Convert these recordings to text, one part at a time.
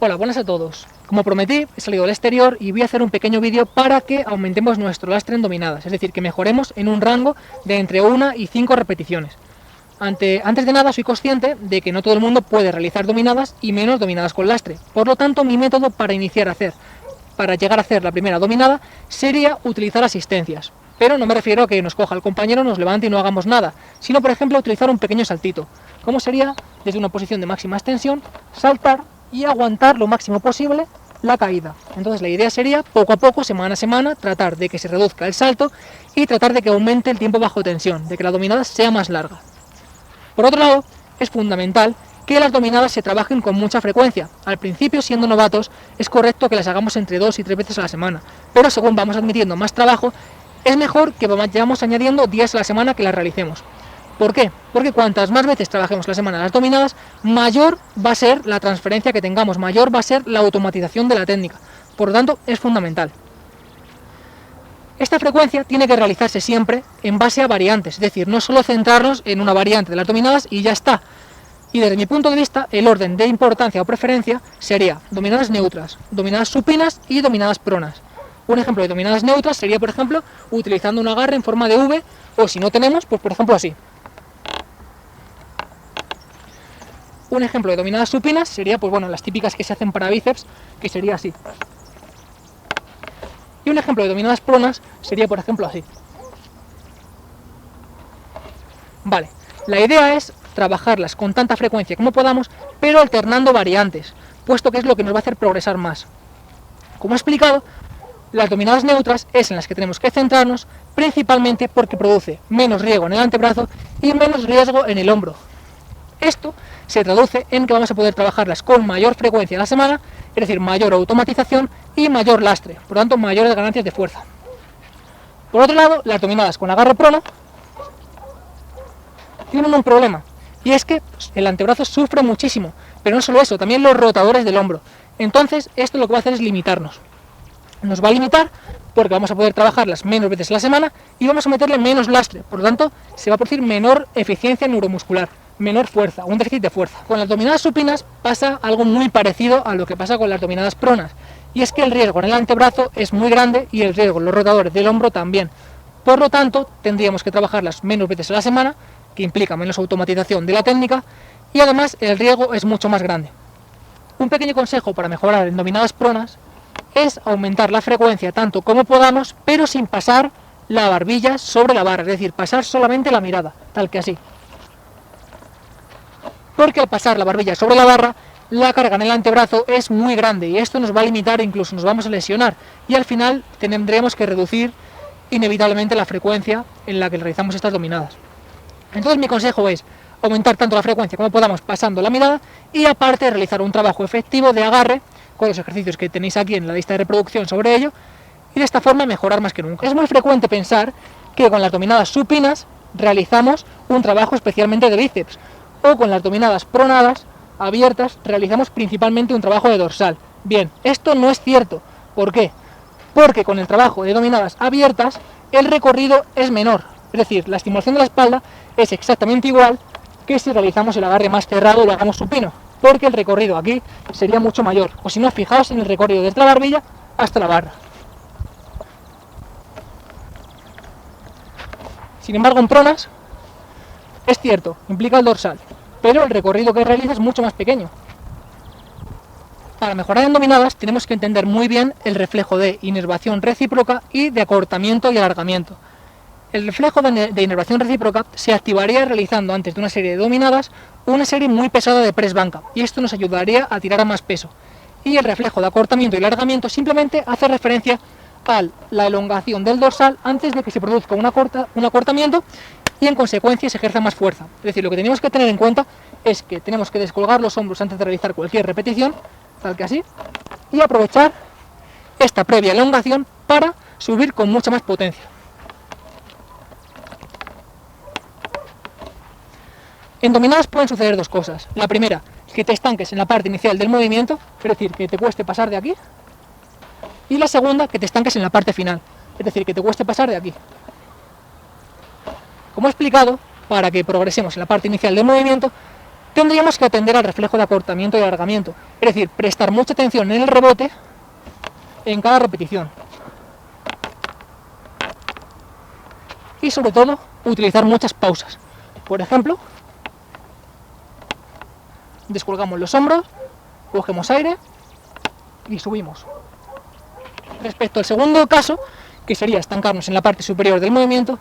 Hola, buenas a todos. Como prometí, he salido al exterior y voy a hacer un pequeño vídeo para que aumentemos nuestro lastre en dominadas, es decir, que mejoremos en un rango de entre 1 y 5 repeticiones. Antes de nada, soy consciente de que no todo el mundo puede realizar dominadas y menos dominadas con lastre. Por lo tanto, mi método para llegar a hacer la primera dominada sería utilizar asistencias. Pero no me refiero a que nos coja el compañero, nos levante y no hagamos nada, sino por ejemplo utilizar un pequeño saltito, como sería desde una posición de máxima extensión, saltar y aguantar lo máximo posible la caída. Entonces la idea sería poco a poco, semana a semana, tratar de que se reduzca el salto y tratar de que aumente el tiempo bajo tensión, de que la dominada sea más larga. Por otro lado, es fundamental que las dominadas se trabajen con mucha frecuencia. Al principio, siendo novatos, es correcto que las hagamos entre 2 y 3 veces a la semana, pero según vamos admitiendo más trabajo, es mejor que vayamos añadiendo días a la semana que las realicemos. ¿Por qué? Porque cuantas más veces trabajemos la semana las dominadas, mayor va a ser la transferencia que tengamos, mayor va a ser la automatización de la técnica. Por lo tanto, es fundamental. Esta frecuencia tiene que realizarse siempre en base a variantes, es decir, no solo centrarnos en una variante de las dominadas y ya está. Y desde mi punto de vista, el orden de importancia o preferencia sería dominadas neutras, dominadas supinas y dominadas pronas. Un ejemplo de dominadas neutras sería, por ejemplo, utilizando un agarre en forma de V, o si no tenemos, pues por ejemplo así. Un ejemplo de dominadas supinas sería, pues bueno, las típicas que se hacen para bíceps, que sería así. Y un ejemplo de dominadas pronas sería, por ejemplo, así. Vale, la idea es trabajarlas con tanta frecuencia como podamos, pero alternando variantes, puesto que es lo que nos va a hacer progresar más. Como he explicado, las dominadas neutras es en las que tenemos que centrarnos, principalmente porque produce menos riesgo en el antebrazo y menos riesgo en el hombro. Esto se traduce en que vamos a poder trabajarlas con mayor frecuencia a la semana, es decir, mayor automatización y mayor lastre, por lo tanto mayores ganancias de fuerza. Por otro lado, las dominadas con agarre prono tienen un problema, y es que el antebrazo sufre muchísimo, pero no solo eso, también los rotadores del hombro. Entonces esto lo que va a hacer es limitarnos. Nos va a limitar porque vamos a poder trabajarlas menos veces a la semana y vamos a meterle menos lastre, por lo tanto se va a producir menor eficiencia neuromuscular, menor fuerza, un déficit de fuerza. Con las dominadas supinas pasa algo muy parecido a lo que pasa con las dominadas pronas, y es que el riesgo en el antebrazo es muy grande y el riesgo en los rotadores del hombro también. Por lo tanto, tendríamos que trabajarlas menos veces a la semana, que implica menos automatización de la técnica, y además el riesgo es mucho más grande. Un pequeño consejo para mejorar en dominadas pronas es aumentar la frecuencia tanto como podamos, pero sin pasar la barbilla sobre la barra, es decir, pasar solamente la mirada, tal que así. Porque al pasar la barbilla sobre la barra, la carga en el antebrazo es muy grande y esto nos va a limitar, incluso nos vamos a lesionar, y al final tendremos que reducir inevitablemente la frecuencia en la que realizamos estas dominadas. Entonces mi consejo es aumentar tanto la frecuencia como podamos pasando la mirada y aparte realizar un trabajo efectivo de agarre con los ejercicios que tenéis aquí en la lista de reproducción sobre ello, y de esta forma mejorar más que nunca. Es muy frecuente pensar que con las dominadas supinas realizamos un trabajo especialmente de bíceps, o con las dominadas pronadas abiertas realizamos principalmente un trabajo de dorsal. Bien, esto no es cierto. ¿Por qué? Porque con el trabajo de dominadas abiertas el recorrido es menor, es decir, la estimulación de la espalda es exactamente igual que si realizamos el agarre más cerrado y lo hagamos supino, porque el recorrido aquí sería mucho mayor, o si no, fijaos en el recorrido desde la barbilla hasta la barra. Sin embargo, en pronas es cierto, implica el dorsal, pero el recorrido que realiza es mucho más pequeño. Para mejorar en dominadas tenemos que entender muy bien el reflejo de inervación recíproca y de acortamiento y alargamiento. El reflejo de inervación recíproca se activaría realizando antes de una serie de dominadas una serie muy pesada de press banca, y esto nos ayudaría a tirar a más peso. Y el reflejo de acortamiento y alargamiento simplemente hace referencia a la elongación del dorsal antes de que se produzca un acortamiento y en consecuencia se ejerza más fuerza. Es decir, lo que tenemos que tener en cuenta es que tenemos que descolgar los hombros antes de realizar cualquier repetición, tal que así, y aprovechar esta previa elongación para subir con mucha más potencia. En dominadas pueden suceder dos cosas. La primera, que te estanques en la parte inicial del movimiento, es decir, que te cueste pasar de aquí. Y la segunda, que te estanques en la parte final, es decir, que te cueste pasar de aquí. Como he explicado, para que progresemos en la parte inicial del movimiento, tendríamos que atender al reflejo de acortamiento y alargamiento, es decir, prestar mucha atención en el rebote en cada repetición. Y sobre todo, utilizar muchas pausas. Por ejemplo, descolgamos los hombros, cogemos aire y subimos. Respecto al segundo caso, que sería estancarnos en la parte superior del movimiento,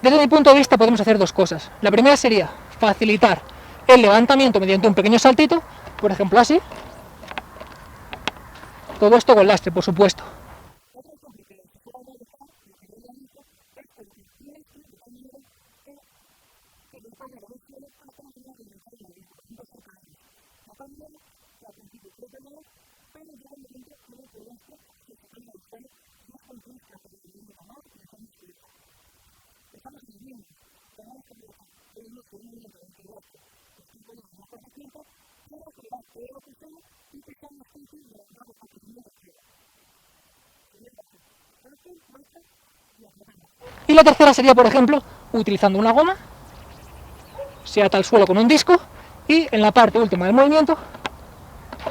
desde mi punto de vista podemos hacer dos cosas. La primera sería facilitar el levantamiento mediante un pequeño saltito, por ejemplo así. Todo esto con lastre, por supuesto. Y la tercera sería, por ejemplo, utilizando una goma, se ata al suelo con un disco y en la parte última del movimiento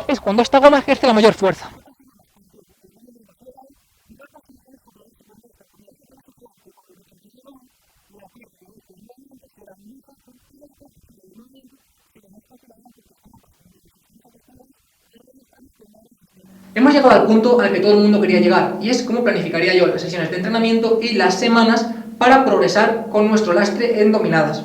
es cuando esta goma ejerce la mayor fuerza. Hemos llegado al punto al que todo el mundo quería llegar, y es cómo planificaría yo las sesiones de entrenamiento y las semanas para progresar con nuestro lastre en dominadas.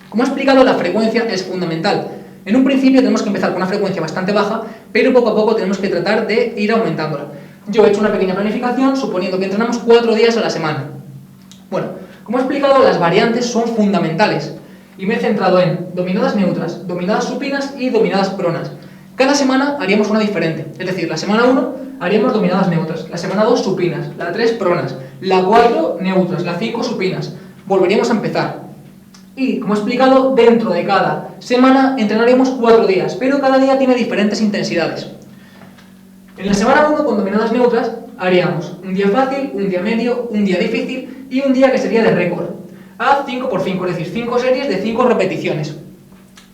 Como he explicado, la frecuencia es fundamental. En un principio tenemos que empezar con una frecuencia bastante baja, pero poco a poco tenemos que tratar de ir aumentándola. Yo he hecho una pequeña planificación suponiendo que entrenamos 4 días a la semana. Bueno, como he explicado, las variantes son fundamentales y me he centrado en dominadas neutras, dominadas supinas y dominadas pronas. Cada semana haríamos una diferente, es decir, la semana 1 haríamos dominadas neutras, la semana 2 supinas, la 3 pronas, la 4 neutras, la 5 supinas. Volveríamos a empezar. Y, como he explicado, dentro de cada semana entrenaríamos 4 días, pero cada día tiene diferentes intensidades. En la semana 1, con dominadas neutras, haríamos un día fácil, un día medio, un día difícil y un día que sería de récord, a 5×5, es decir, 5 series de 5 repeticiones.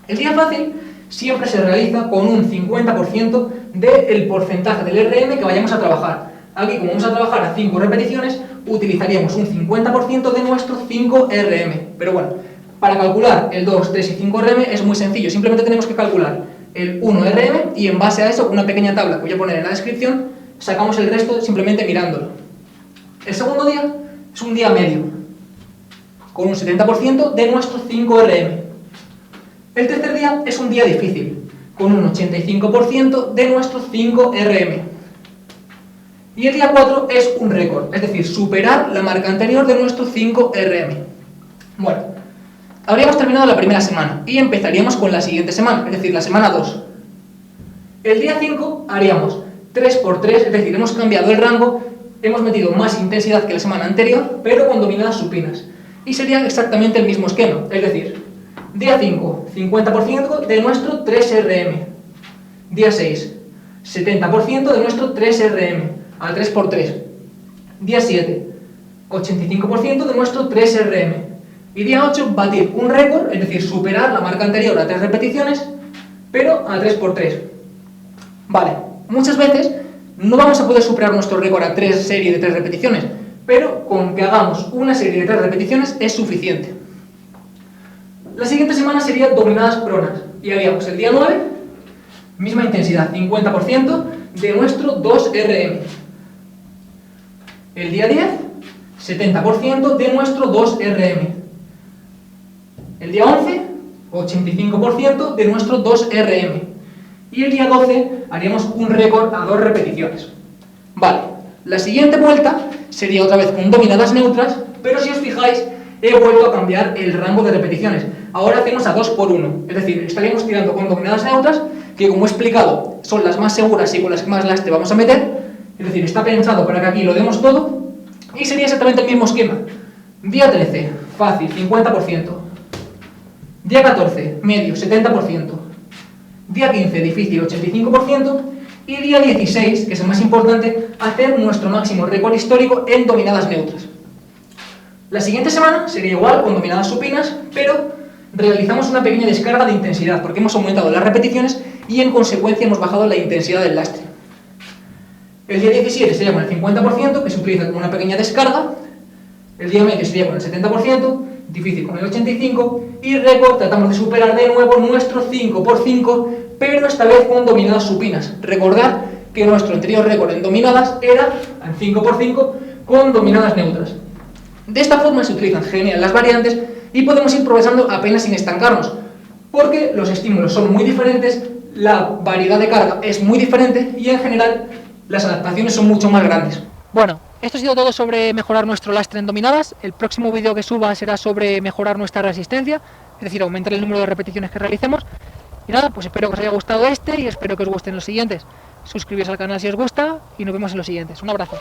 El día fácil siempre se realiza con un 50% del porcentaje del RM que vayamos a trabajar. Aquí, como vamos a trabajar a 5 repeticiones, utilizaríamos un 50% de nuestro 5 RM. Pero bueno, para calcular el 2, 3 y 5 RM es muy sencillo, simplemente tenemos que calcular el 1 RM y en base a eso, una pequeña tabla que voy a poner en la descripción, sacamos el resto simplemente mirándolo. El segundo día es un día medio, con un 70% de nuestro 5 RM. El tercer día es un día difícil, con un 85% de nuestro 5 RM. Y el día 4 es un récord, es decir, superar la marca anterior de nuestro 5 RM. Bueno, habríamos terminado la primera semana y empezaríamos con la siguiente semana, es decir, la semana 2. El día 5 haríamos 3×3, es decir, hemos cambiado el rango, hemos metido más intensidad que la semana anterior, pero con dominadas supinas. Y sería exactamente el mismo esquema, es decir, día 5, 50% de nuestro 3RM. Día 6, 70% de nuestro 3RM, al 3×3. Día 7, 85% de nuestro 3RM. Y día 8, batir un récord, es decir, superar la marca anterior a 3 repeticiones, pero a 3×3. Vale, muchas veces no vamos a poder superar nuestro récord a 3 series de 3 repeticiones, pero con que hagamos una serie de 3 repeticiones es suficiente. La siguiente semana sería dominadas pronas y haríamos el día 9, misma intensidad, 50% de nuestro 2RM. El día 10, 70% de nuestro 2RM. El día 11, 85% de nuestro 2RM. Y el día 12 haríamos un récord a 2 repeticiones. Vale, la siguiente vuelta sería otra vez con dominadas neutras, pero si os fijáis, he vuelto a cambiar el rango de repeticiones. Ahora hacemos a 2×1, es decir, estaríamos tirando con dominadas neutras, que como he explicado, son las más seguras y con las que más lastre vamos a meter, es decir, está pensado para que aquí lo demos todo, y sería exactamente el mismo esquema. Día 13, fácil, 50%. Día 14, medio, 70%. Día 15, difícil, 85%. Y día 16, que es el más importante, hacer nuestro máximo récord histórico en dominadas neutras. La siguiente semana sería igual con dominadas supinas, pero realizamos una pequeña descarga de intensidad, porque hemos aumentado las repeticiones y en consecuencia hemos bajado la intensidad del lastre. El día 17 sería con el 50%, que se utiliza como una pequeña descarga. El día medio sería con el 70%, difícil con el 85%, y récord tratamos de superar de nuevo nuestro 5x5, pero esta vez con dominadas supinas. Recordad que nuestro anterior récord en dominadas era en 5x5 con dominadas neutras. De esta forma se utilizan genial las variantes y podemos ir progresando apenas sin estancarnos, porque los estímulos son muy diferentes, la variedad de carga es muy diferente y en general las adaptaciones son mucho más grandes. Bueno, esto ha sido todo sobre mejorar nuestro lastre en dominadas. El próximo vídeo que suba será sobre mejorar nuestra resistencia, es decir, aumentar el número de repeticiones que realicemos. Y nada, pues espero que os haya gustado este y espero que os gusten los siguientes. Suscribiros al canal si os gusta y nos vemos en los siguientes. Un abrazo.